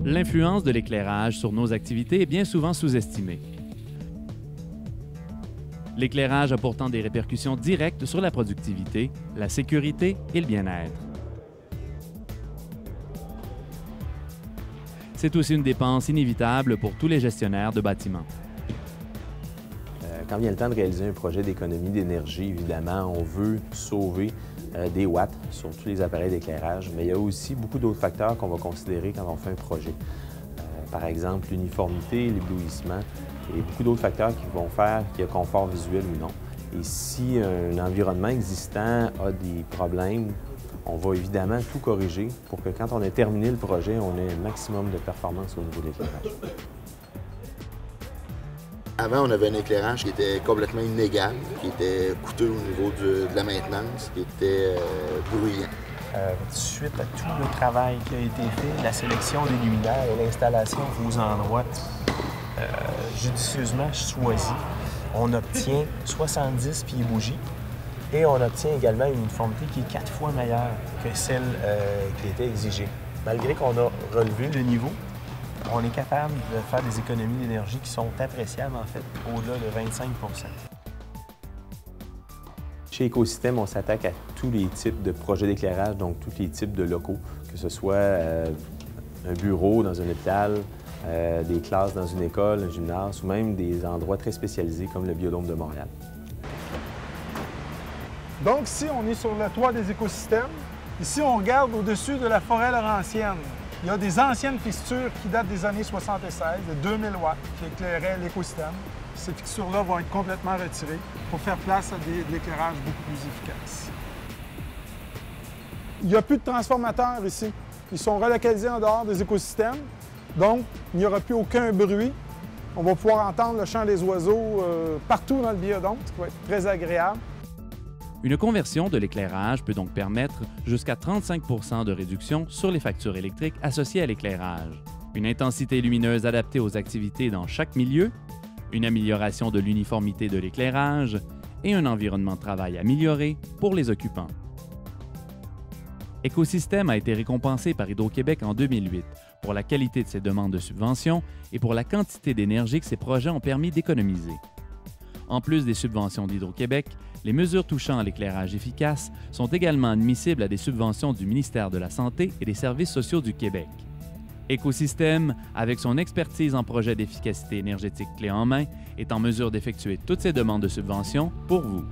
L'influence de l'éclairage sur nos activités est bien souvent sous-estimée. L'éclairage a pourtant des répercussions directes sur la productivité, la sécurité et le bien-être. C'est aussi une dépense inévitable pour tous les gestionnaires de bâtiments. Quand vient le temps de réaliser un projet d'économie d'énergie, évidemment, on veut sauver des watts sur tous les appareils d'éclairage, mais il y a aussi beaucoup d'autres facteurs qu'on va considérer quand on fait un projet. Par exemple, l'uniformité, l'éblouissement et beaucoup d'autres facteurs qui vont faire qu'il y a confort visuel ou non. Et si un environnement existant a des problèmes, on va évidemment tout corriger pour que quand on a terminé le projet, on ait un maximum de performance au niveau de l'éclairage. Avant, on avait un éclairage qui était complètement inégal, qui était coûteux au niveau de la maintenance, qui était bruyant. Suite à tout le travail qui a été fait, la sélection des luminaires et l'installation aux endroits judicieusement choisis, on obtient 70 pieds bougies et on obtient également une uniformité qui est 4 fois meilleure que celle qui était exigée. Malgré qu'on a relevé le niveau, on est capable de faire des économies d'énergie qui sont appréciables, en fait, au-delà de 25 %. Chez Écosystème, on s'attaque à tous les types de projets d'éclairage, donc tous les types de locaux, que ce soit un bureau dans un hôpital, des classes dans une école, un gymnase, ou même des endroits très spécialisés comme le Biodôme de Montréal. Donc ici, on est sur le toit des Écosystèmes. Ici, on regarde au-dessus de la forêt laurentienne. Il y a des anciennes fixtures qui datent des années 76, de 2000 watts, qui éclairaient l'écosystème. Ces fixtures-là vont être complètement retirées pour faire place à de l'éclairage beaucoup plus efficace. Il n'y a plus de transformateurs ici. Ils sont relocalisés en dehors des écosystèmes, donc il n'y aura plus aucun bruit. On va pouvoir entendre le chant des oiseaux partout dans le biodôme, ce qui va être très agréable. Une conversion de l'éclairage peut donc permettre jusqu'à 35 % de réduction sur les factures électriques associées à l'éclairage, une intensité lumineuse adaptée aux activités dans chaque milieu, une amélioration de l'uniformité de l'éclairage et un environnement de travail amélioré pour les occupants. Écosystème a été récompensé par Hydro-Québec en 2008 pour la qualité de ses demandes de subventions et pour la quantité d'énergie que ses projets ont permis d'économiser. En plus des subventions d'Hydro-Québec, les mesures touchant à l'éclairage efficace sont également admissibles à des subventions du ministère de la Santé et des Services sociaux du Québec. Écosystème, avec son expertise en projets d'efficacité énergétique clé en main, est en mesure d'effectuer toutes ces demandes de subventions pour vous.